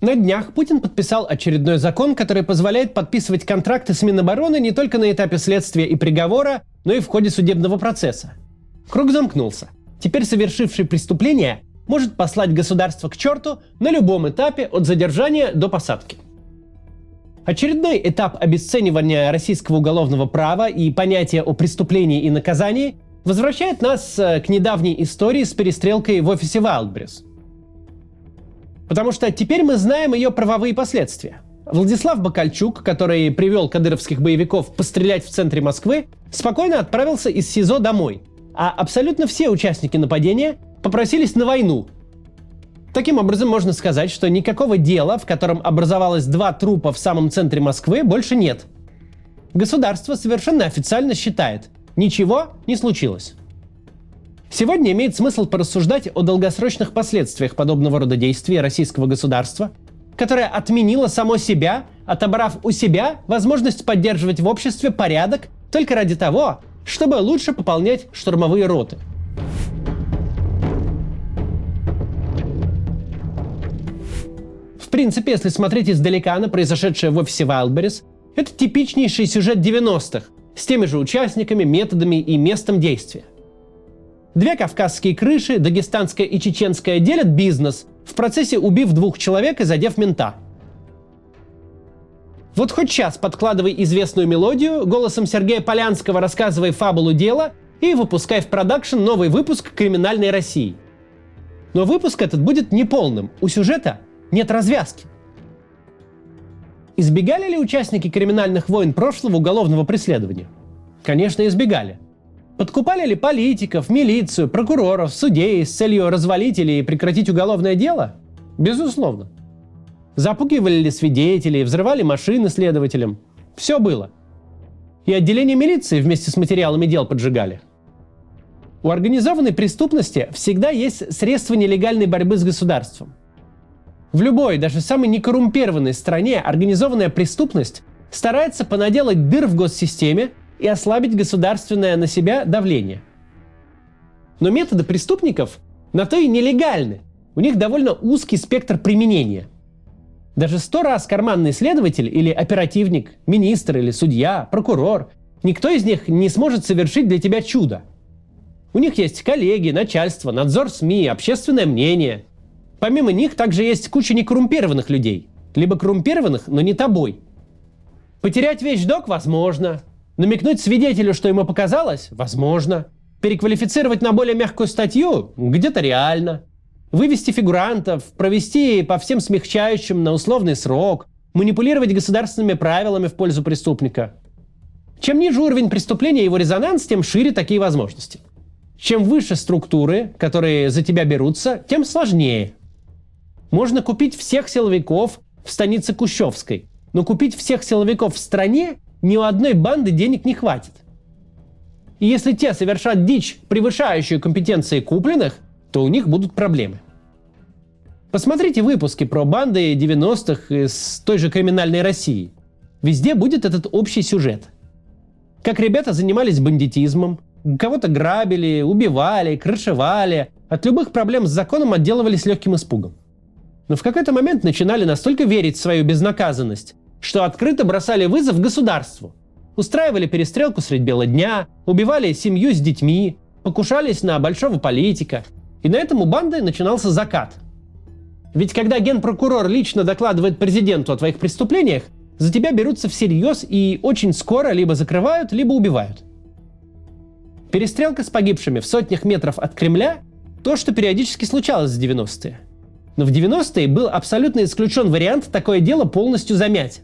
На днях Путин подписал очередной закон, который позволяет подписывать контракты с Минобороны не только на этапе следствия и приговора, но и в ходе судебного процесса. Круг замкнулся. Теперь совершивший преступление может послать государство к черту на любом этапе от задержания до посадки. Очередной этап обесценивания российского уголовного права и понятия о преступлении и наказании возвращает нас к недавней истории с перестрелкой в офисе Wildberries. Потому что теперь мы знаем ее правовые последствия. Владислав Бакальчук, который привел кадыровских боевиков пострелять в центре Москвы, спокойно отправился из СИЗО домой, а абсолютно все участники нападения попросились на войну. Таким образом, можно сказать, что никакого дела, в котором образовалось 2 трупа в самом центре Москвы, больше нет. Государство совершенно официально считает, ничего не случилось. Сегодня имеет смысл порассуждать о долгосрочных последствиях подобного рода действий российского государства, которое отменило само себя, отобрав у себя возможность поддерживать в обществе порядок только ради того, чтобы лучше пополнять штурмовые роты. В принципе, если смотреть издалека на произошедшее в офисе Wildberries, это типичнейший сюжет 90-х, с теми же участниками, методами и местом действия. 2 кавказские крыши, дагестанская и чеченская, делят бизнес, в процессе убив 2 человек и задев мента. Вот хоть час подкладывай известную мелодию, голосом Сергея Полянского рассказывай фабулу дела и выпускай в продакшн новый выпуск «Криминальной России». Но выпуск этот будет неполным, у сюжета нет развязки. Избегали ли участники криминальных войн прошлого уголовного преследования? Конечно, избегали. Подкупали ли политиков, милицию, прокуроров, судей с целью развалить или прекратить уголовное дело? Безусловно. Запугивали ли свидетелей, взрывали машины следователям? Все было. И отделение милиции вместе с материалами дел поджигали. У организованной преступности всегда есть средства нелегальной борьбы с государством. В любой, даже самой некоррумпированной стране организованная преступность старается понаделать дыр в госсистеме и ослабить государственное на себя давление. Но методы преступников на то и нелегальны. У них довольно узкий спектр применения. Даже 100 раз карманный следователь или оперативник, министр или судья, прокурор, никто из них не сможет совершить для тебя чудо. У них есть коллеги, начальство, надзор СМИ, общественное мнение. Помимо них также есть куча некоррумпированных людей. Либо коррумпированных, но не тобой. Потерять вещдок – возможно. Намекнуть свидетелю, что ему показалось? Возможно. Переквалифицировать на более мягкую статью? Где-то реально. Вывести фигурантов, провести по всем смягчающим на условный срок, манипулировать государственными правилами в пользу преступника. Чем ниже уровень преступления и его резонанс, тем шире такие возможности. Чем выше структуры, которые за тебя берутся, тем сложнее. Можно купить всех силовиков в станице Кущевской, но купить всех силовиков в стране ни у одной банды денег не хватит. И если те совершат дичь, превышающую компетенции купленных, то у них будут проблемы. Посмотрите выпуски про банды 90-х из той же «Криминальной России». Везде будет этот общий сюжет. Как ребята занимались бандитизмом, кого-то грабили, убивали, крышевали, от любых проблем с законом отделывались легким испугом. Но в какой-то момент начинали настолько верить в свою безнаказанность, что открыто бросали вызов государству. Устраивали перестрелку средь бела дня, убивали семью с детьми, покушались на большого политика. И на этом у банды начинался закат. Ведь когда генпрокурор лично докладывает президенту о твоих преступлениях, за тебя берутся всерьез и очень скоро либо закрывают, либо убивают. Перестрелка с погибшими в сотнях метров от Кремля – то, что периодически случалось в 90-е. Но в 90-е был абсолютно исключен вариант такое дело полностью замять.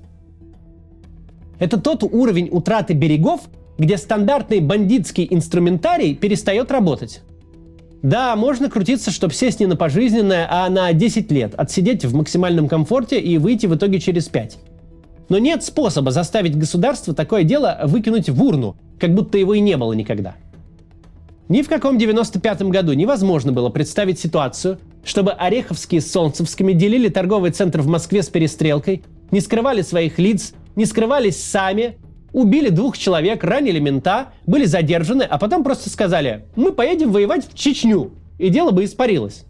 Это тот уровень утраты берегов, где стандартный бандитский инструментарий перестает работать. Да, можно крутиться, чтобы сесть не на пожизненное, а на 10 лет, отсидеть в максимальном комфорте и выйти в итоге через 5. Но нет способа заставить государство такое дело выкинуть в урну, как будто его и не было никогда. Ни в каком 95-м году невозможно было представить ситуацию, чтобы Ореховские с Солнцевскими делили торговый центр в Москве с перестрелкой, не скрывали своих лиц, не скрывались сами, убили 2 человек, ранили мента, были задержаны, а потом просто сказали: мы поедем воевать в Чечню, и дело бы испарилось.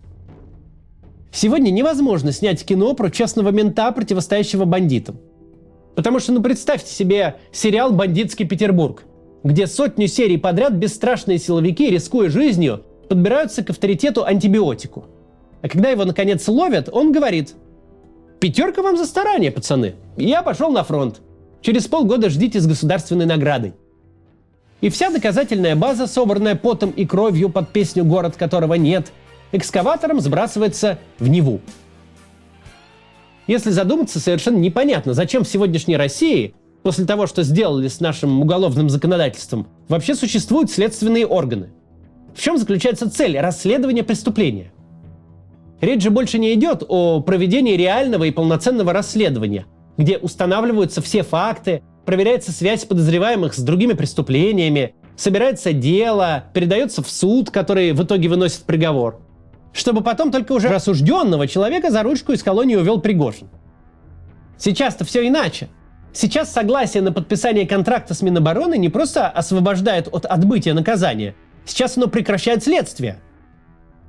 Сегодня невозможно снять кино про честного мента, противостоящего бандитам. Потому что, представьте себе сериал «Бандитский Петербург», где сотню серий подряд бесстрашные силовики, рискуя жизнью, подбираются к авторитету антибиотику. А когда его наконец ловят, он говорит: «5 вам за старание, пацаны. Я пошел на фронт. Через полгода ждите с государственной наградой». И вся доказательная база, собранная потом и кровью под песню «Город, которого нет», экскаватором сбрасывается в Неву. Если задуматься, совершенно непонятно, зачем в сегодняшней России, после того, что сделали с нашим уголовным законодательством, вообще существуют следственные органы. В чем заключается цель расследования преступления? Речь же больше не идет о проведении реального и полноценного расследования, где устанавливаются все факты, проверяется связь подозреваемых с другими преступлениями, собирается дело, передается в суд, который в итоге выносит приговор, чтобы потом только уже осужденного человека за ручку из колонии увел Пригожин. Сейчас-то все иначе. Сейчас согласие на подписание контракта с Минобороны не просто освобождает от отбытия наказания, сейчас оно прекращает следствие.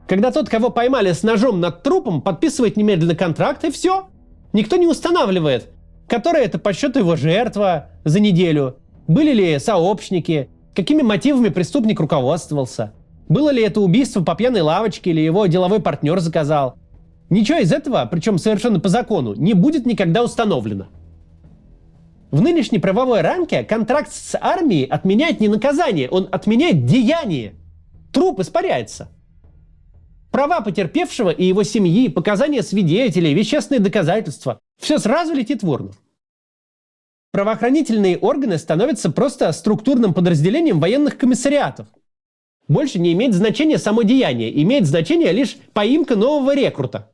Когда тот, кого поймали с ножом над трупом, подписывает немедленно контракт, и все. Никто не устанавливает, которая это по счету его жертва за неделю, были ли сообщники, какими мотивами преступник руководствовался, было ли это убийство по пьяной лавочке или его деловой партнер заказал. Ничего из этого, причем совершенно по закону, не будет никогда установлено. В нынешней правовой рамке контракт с армией отменяет не наказание, он отменяет деяние. Труп испаряется. Права потерпевшего и его семьи, показания свидетелей, вещественные доказательства – все сразу летит в урну. Правоохранительные органы становятся просто структурным подразделением военных комиссариатов. Больше не имеет значения само деяние, имеет значение лишь поимка нового рекрута.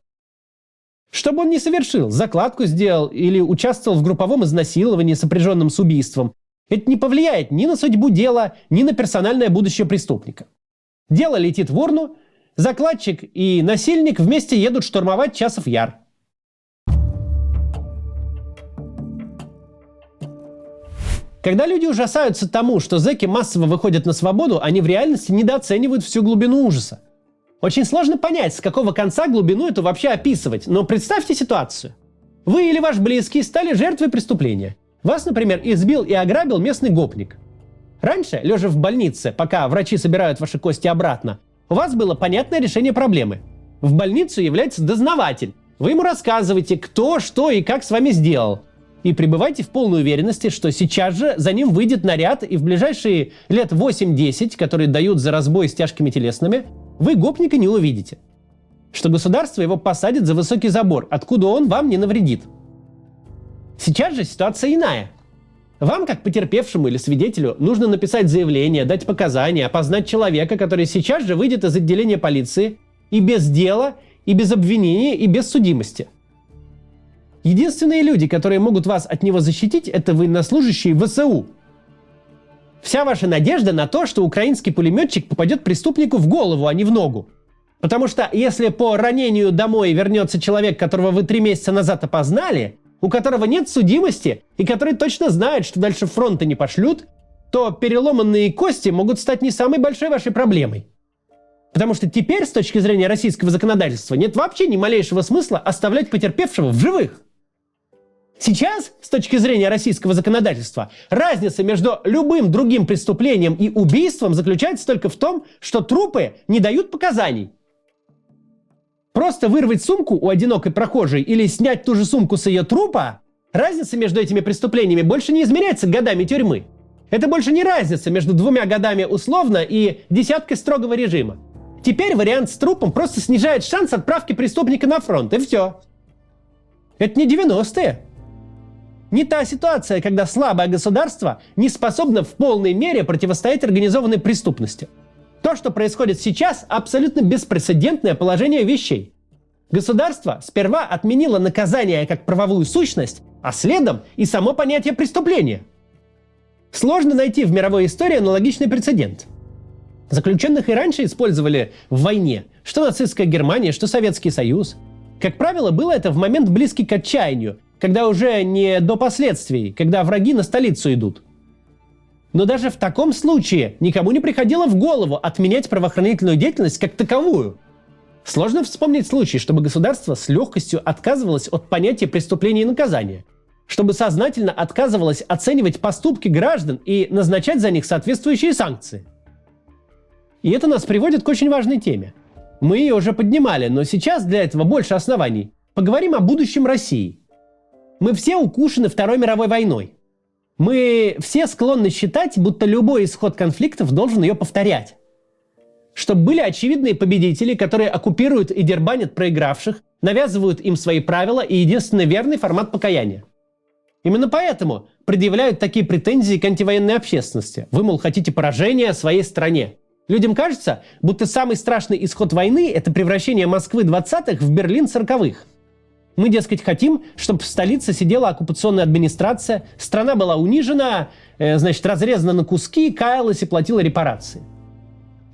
Что бы он ни совершил, закладку сделал или участвовал в групповом изнасиловании, сопряженном с убийством, это не повлияет ни на судьбу дела, ни на персональное будущее преступника. Дело летит в урну, закладчик и насильник вместе едут штурмовать Часов Яр. Когда люди ужасаются тому, что зэки массово выходят на свободу, они в реальности недооценивают всю глубину ужаса. Очень сложно понять, с какого конца глубину эту вообще описывать, но представьте ситуацию. Вы или ваш близкий стали жертвой преступления. Вас, например, избил и ограбил местный гопник. Раньше, лежа в больнице, пока врачи собирают ваши кости обратно, у вас было понятное решение проблемы. В больницу является дознаватель. Вы ему рассказываете, кто, что и как с вами сделал. И пребывайте в полной уверенности, что сейчас же за ним выйдет наряд, и в ближайшие лет 8-10, которые дают за разбой с тяжкими телесными, вы гопника не увидите. Что государство его посадит за высокий забор, откуда он вам не навредит. Сейчас же ситуация иная. Вам, как потерпевшему или свидетелю, нужно написать заявление, дать показания, опознать человека, который сейчас же выйдет из отделения полиции и без дела, и без обвинения, и без судимости. Единственные люди, которые могут вас от него защитить, это военнослужащие ВСУ. Вся ваша надежда на то, что украинский пулеметчик попадет преступнику в голову, а не в ногу. Потому что если по ранению домой вернется человек, которого вы 3 месяца назад опознали, у которого нет судимости и который точно знает, что дальше фронта не пошлют, то переломанные кости могут стать не самой большой вашей проблемой. Потому что теперь, с точки зрения российского законодательства, нет вообще ни малейшего смысла оставлять потерпевшего в живых. Сейчас, с точки зрения российского законодательства, разница между любым другим преступлением и убийством заключается только в том, что трупы не дают показаний. Просто вырвать сумку у одинокой прохожей или снять ту же сумку с ее трупа, разница между этими преступлениями больше не измеряется годами тюрьмы. Это больше не разница между 2 годами условно и 10 строгого режима. Теперь вариант с трупом просто снижает шанс отправки преступника на фронт, и все. Это не 90-е. Не та ситуация, когда слабое государство не способно в полной мере противостоять организованной преступности. То, что происходит сейчас, абсолютно беспрецедентное положение вещей. Государство сперва отменило наказание как правовую сущность, а следом и само понятие преступления. Сложно найти в мировой истории аналогичный прецедент. Заключенных и раньше использовали в войне, что нацистская Германия, что Советский Союз. Как правило, было это в момент близкий к отчаянию, когда уже не до последствий, когда враги на столицу идут. Но даже в таком случае никому не приходило в голову отменять правоохранительную деятельность как таковую. Сложно вспомнить случай, чтобы государство с легкостью отказывалось от понятия преступления и наказания, чтобы сознательно отказывалось оценивать поступки граждан и назначать за них соответствующие санкции. И это нас приводит к очень важной теме. Мы ее уже поднимали, но сейчас для этого больше оснований. Поговорим о будущем России. Мы все укушены Второй мировой войной. Мы все склонны считать, будто любой исход конфликтов должен ее повторять. Чтобы были очевидные победители, которые оккупируют и дербанят проигравших, навязывают им свои правила и единственно верный формат покаяния. Именно поэтому предъявляют такие претензии к антивоенной общественности. Вы, мол, хотите поражения своей стране. Людям кажется, будто самый страшный исход войны – это превращение Москвы 20-х в Берлин 40-х. Мы, дескать, хотим, чтобы в столице сидела оккупационная администрация, страна была унижена, разрезана на куски, каялась и платила репарации.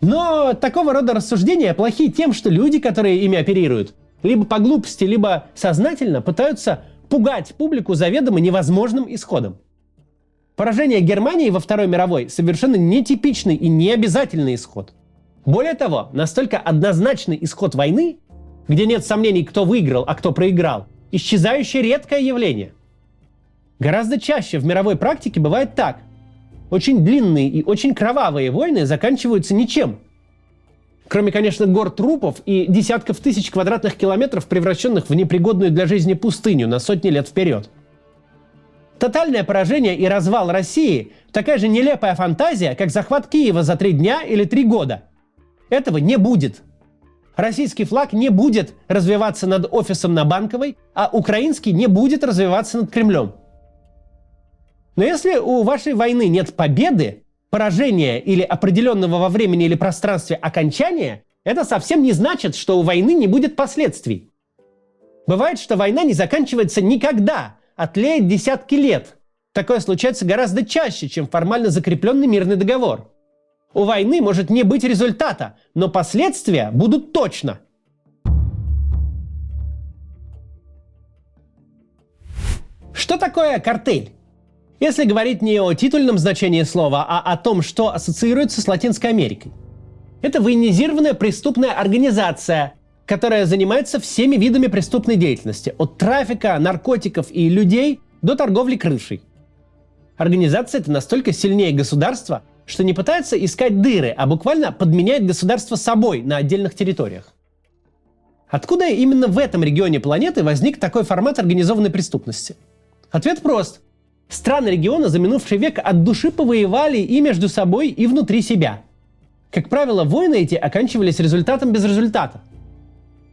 Но такого рода рассуждения плохи тем, что люди, которые ими оперируют, либо по глупости, либо сознательно пытаются пугать публику заведомо невозможным исходом. Поражение Германии во Второй мировой совершенно нетипичный и необязательный исход. Более того, настолько однозначный исход войны, где нет сомнений, кто выиграл, а кто проиграл, исчезающее редкое явление. Гораздо чаще в мировой практике бывает так. Очень длинные и очень кровавые войны заканчиваются ничем. Кроме, конечно, гор трупов и десятков тысяч квадратных километров, превращенных в непригодную для жизни пустыню на сотни лет вперед. Тотальное поражение и развал России – такая же нелепая фантазия, как захват Киева за 3 дня или 3 года. Этого не будет. Российский флаг не будет развиваться над офисом на Банковой, а украинский не будет развиваться над Кремлем. Но если у вашей войны нет победы, поражения или определенного во времени или пространстве окончания, это совсем не значит, что у войны не будет последствий. Бывает, что война не заканчивается никогда, а тлеет десятки лет. Такое случается гораздо чаще, чем формально закрепленный мирный договор. У войны может не быть результата, но последствия будут точно. Что такое картель? Если говорить не о титульном значении слова, а о том, что ассоциируется с Латинской Америкой. Это военизированная преступная организация, которая занимается всеми видами преступной деятельности, от трафика, наркотиков и людей до торговли крышей. Организация эта настолько сильнее государства, что не пытается искать дыры, а буквально подменяет государство собой на отдельных территориях. Откуда именно в этом регионе планеты возник такой формат организованной преступности? Ответ прост. Страны региона за минувший век от души повоевали и между собой, и внутри себя. Как правило, войны эти оканчивались результатом без результата.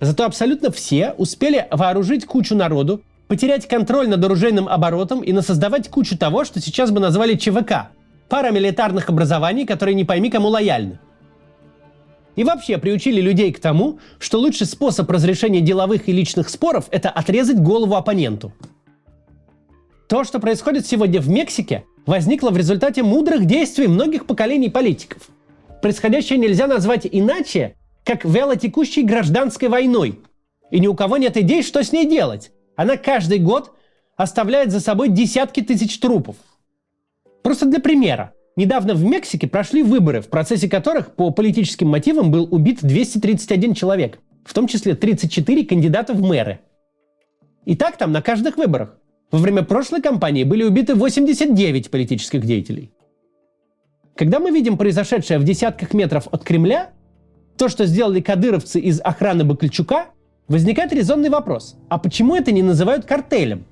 Зато абсолютно все успели вооружить кучу народу, потерять контроль над оружейным оборотом и насоздавать кучу того, что сейчас бы назвали ЧВК – парамилитарных образований, которые не пойми кому лояльны. И вообще приучили людей к тому, что лучший способ разрешения деловых и личных споров – это отрезать голову оппоненту. То, что происходит сегодня в Мексике, возникло в результате мудрых действий многих поколений политиков. Происходящее нельзя назвать иначе, как вялотекущей гражданской войной. И ни у кого нет идей, что с ней делать. Она каждый год оставляет за собой десятки тысяч трупов. Просто для примера. Недавно в Мексике прошли выборы, в процессе которых по политическим мотивам был убит 231 человек, в том числе 34 кандидата в мэры. И так там на каждых выборах. Во время прошлой кампании были убиты 89 политических деятелей. Когда мы видим произошедшее в десятках метров от Кремля, то, что сделали кадыровцы из охраны Бакальчука, возникает резонный вопрос. А почему это не называют картелем?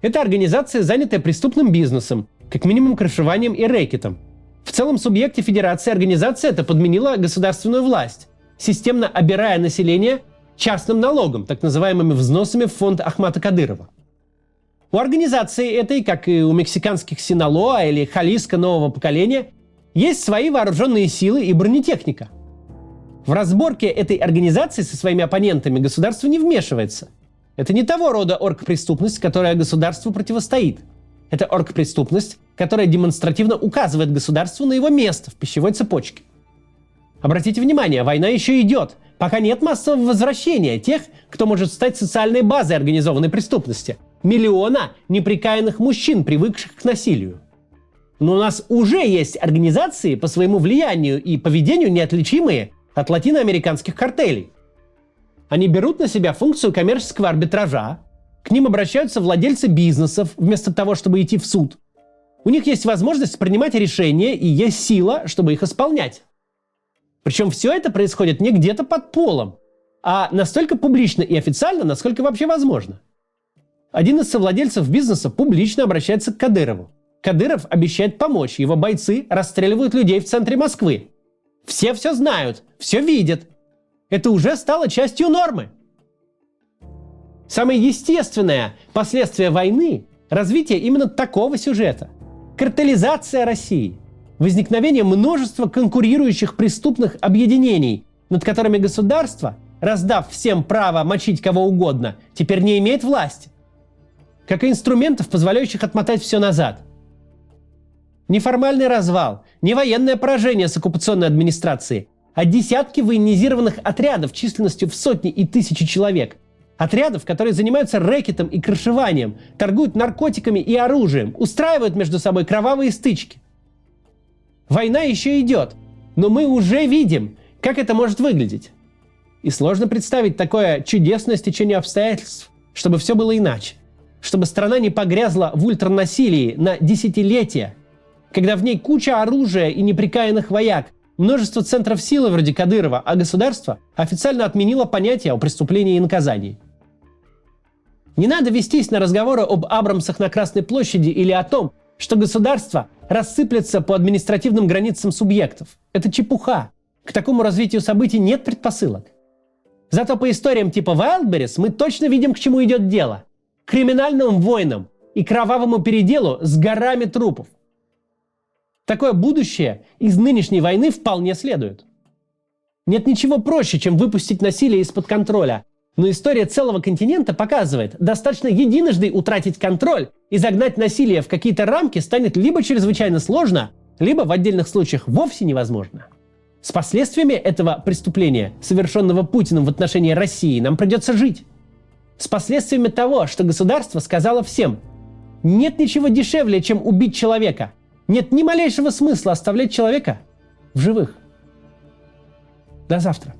Это организация, занятая преступным бизнесом, как минимум крышеванием и рэкетом. В целом субъекте федерации организация эта подменила государственную власть, системно обирая население частным налогом, так называемыми взносами в фонд Ахмата Кадырова. У организации этой, как и у мексиканских Синалоа или Халиско нового поколения, есть свои вооруженные силы и бронетехника. В разборке этой организации со своими оппонентами государство не вмешивается. Это не того рода оргпреступность, которая государству противостоит. Это оргпреступность, которая демонстративно указывает государству на его место в пищевой цепочке. Обратите внимание, война еще идет, пока нет массового возвращения тех, кто может стать социальной базой организованной преступности. Миллиона неприкаянных мужчин, привыкших к насилию. Но у нас уже есть организации по своему влиянию и поведению неотличимые от латиноамериканских картелей. Они берут на себя функцию коммерческого арбитража, к ним обращаются владельцы бизнесов вместо того, чтобы идти в суд. У них есть возможность принимать решения и есть сила, чтобы их исполнять. Причем все это происходит не где-то под полом, а настолько публично и официально, насколько вообще возможно. Один из совладельцев бизнеса публично обращается к Кадырову. Кадыров обещает помочь, его бойцы расстреливают людей в центре Москвы. Все знают, все видят. Это уже стало частью нормы. Самое естественное последствие войны – развитие именно такого сюжета. Картелизация России. Возникновение множества конкурирующих преступных объединений, над которыми государство, раздав всем право мочить кого угодно, теперь не имеет власти. Как и инструментов, позволяющих отмотать все назад. Не формальный развал, не военное поражение с оккупационной администрацией, а десятки военизированных отрядов численностью в сотни и тысячи человек. Отрядов, которые занимаются рэкетом и крышеванием, торгуют наркотиками и оружием, устраивают между собой кровавые стычки. Война еще идет, но мы уже видим, как это может выглядеть. И сложно представить такое чудесное стечение обстоятельств, чтобы все было иначе. Чтобы страна не погрязла в ультранасилии на десятилетия, когда в ней куча оружия и неприкаянных вояк, множество центров силы вроде Кадырова, а государство официально отменило понятие о преступлении и наказании. Не надо вестись на разговоры об Абрамсах на Красной площади или о том, что государство рассыплется по административным границам субъектов. Это чепуха. К такому развитию событий нет предпосылок. Зато по историям типа Wildberries мы точно видим, к чему идет дело. К криминальным войнам и кровавому переделу с горами трупов. Такое будущее из нынешней войны вполне следует. Нет ничего проще, чем выпустить насилие из-под контроля. Но история целого континента показывает, достаточно единожды утратить контроль и загнать насилие в какие-то рамки станет либо чрезвычайно сложно, либо в отдельных случаях вовсе невозможно. С последствиями этого преступления, совершенного Путиным в отношении России, нам придется жить. С последствиями того, что государство сказало всем: нет ничего дешевле, чем убить человека. Нет ни малейшего смысла оставлять человека в живых. До завтра.